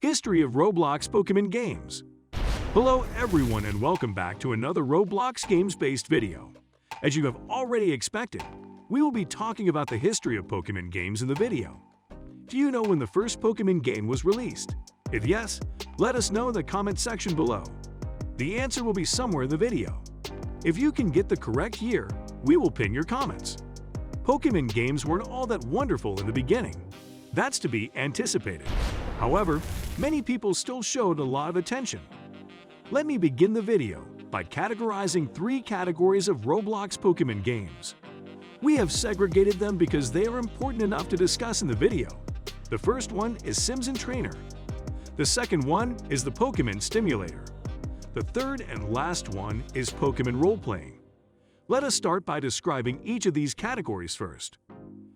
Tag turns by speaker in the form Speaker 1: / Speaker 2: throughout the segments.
Speaker 1: History of Roblox Pokemon Games. Hello everyone and welcome back to another Roblox games-based video. As you have already expected, we will be talking about the history of Pokemon games in the video. Do you know when the first Pokemon game was released? If yes, let us know in the comment section below. The answer will be somewhere in the video. If you can get the correct year, we will pin your comments. Pokemon games weren't all that wonderful in the beginning. That's to be anticipated. However, many people still showed a lot of attention. Let me begin the video by categorizing 3 categories of Roblox Pokemon games. We have segregated them because they are important enough to discuss in the video. The first one is Sims and Trainer. The second one is the Pokemon Stimulator. The third and last one is Pokemon role-playing. Let us start by describing each of these categories first.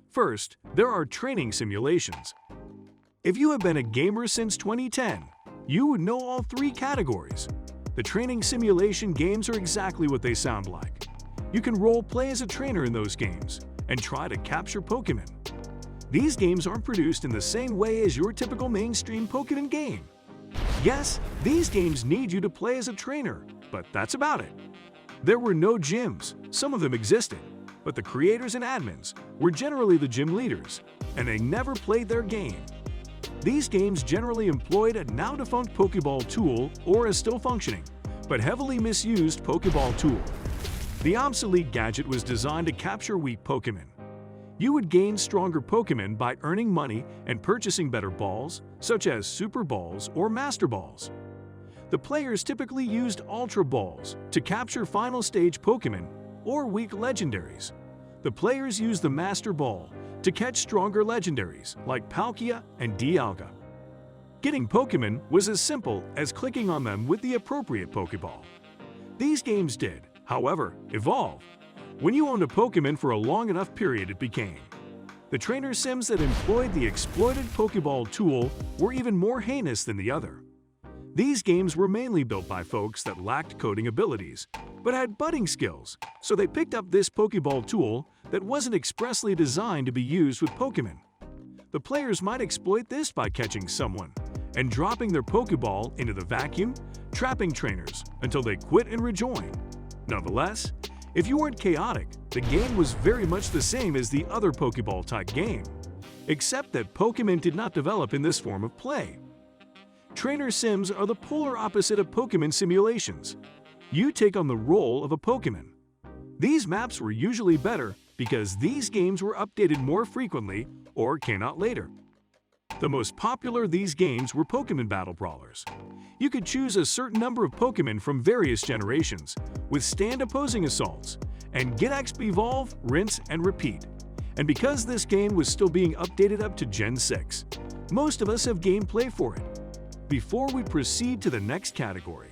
Speaker 1: First, there are training simulations. If you have been a gamer since 2010, you would know all 3 categories. The training simulation games are exactly what they sound like. You can role-play as a trainer in those games and try to capture Pokemon. These games aren't produced in the same way as your typical mainstream Pokemon game. Yes, these games need you to play as a trainer, but that's about it. There were no gyms, some of them existed, but the creators and admins were generally the gym leaders, and they never played their game. These games generally employed a now-defunct Pokeball tool or a still functioning, but heavily misused Pokeball tool. The obsolete gadget was designed to capture weak Pokemon. You would gain stronger Pokemon by earning money and purchasing better balls, such as Super Balls or Master Balls. The players typically used Ultra Balls to capture final stage Pokemon or weak legendaries. The players used the Master Ball to catch stronger legendaries like Palkia and Dialga. Getting Pokemon was as simple as clicking on them with the appropriate Pokeball. These games did, however, evolve. When you owned a Pokemon for a long enough period, it became. The trainer sims that employed the exploited Pokeball tool were even more heinous than the other. These games were mainly built by folks that lacked coding abilities, but had budding skills, so they picked up this Pokeball tool that wasn't expressly designed to be used with Pokemon. The players might exploit this by catching someone and dropping their Pokeball into the vacuum, trapping trainers until they quit and rejoin. Nonetheless, if you weren't chaotic, the game was very much the same as the other Pokeball-type game, except that Pokemon did not develop in this form of play. Trainer sims are the polar opposite of Pokemon simulations. You take on the role of a Pokemon. These maps were usually better because these games were updated more frequently or came out later. The most popular of these games were Pokemon Battle Brawlers. You could choose a certain number of Pokemon from various generations, withstand opposing assaults, and get XP evolve, rinse, and repeat. And because this game was still being updated up to Gen 6, most of us have gameplay for it. Before we proceed to the next category,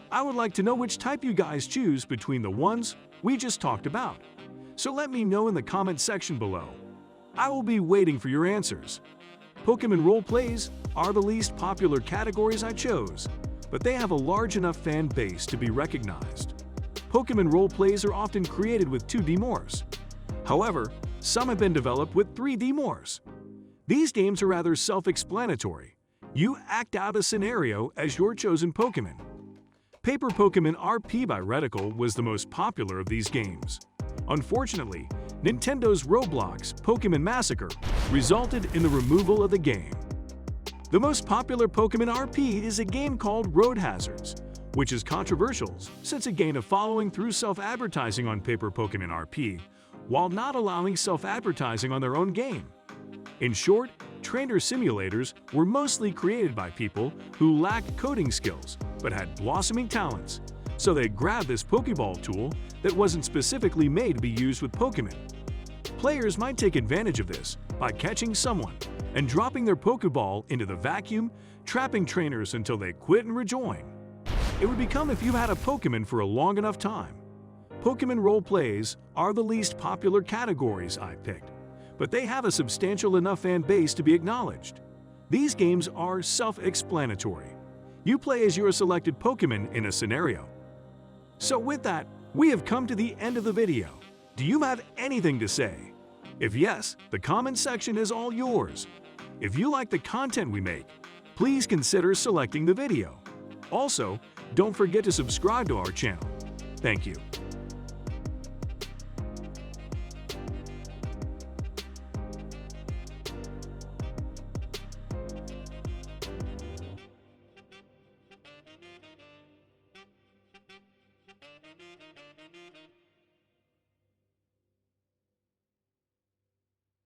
Speaker 1: I would like to know which type you guys choose between the ones we just talked about. So let me know in the comment section below. I will be waiting for your answers. Pokemon role-plays are the least popular categories I chose, but they have a large enough fan base to be recognized. Pokemon role-plays are often created with 2D morphs. However, some have been developed with 3D morphs. These games are rather self-explanatory. You act out a scenario as your chosen Pokemon. Paper Pokemon RP by Reticle was the most popular of these games. Unfortunately, Nintendo's Roblox Pokemon Massacre resulted in the removal of the game. The most popular Pokemon RP is a game called Road Hazards, which is controversial since it gained a following through self-advertising on Paper Pokemon RP, while not allowing self-advertising on their own game. In short, trainer simulators were mostly created by people who lacked coding skills but had blossoming talents, so they grabbed this Pokeball tool that wasn't specifically made to be used with Pokemon. Players might take advantage of this by catching someone and dropping their Pokeball into the vacuum, trapping trainers until they quit and rejoin. It would become if you had a Pokemon for a long enough time. Pokemon role-plays are the least popular categories I picked, but they have a substantial enough fan base to be acknowledged. These games are self-explanatory. You play as your selected Pokemon in a scenario. So with that, we have come to the end of the video. Do you have anything to say? If yes, the comment section is all yours. If you like the content we make, please consider selecting the video. Also, don't forget to subscribe to our channel. Thank you.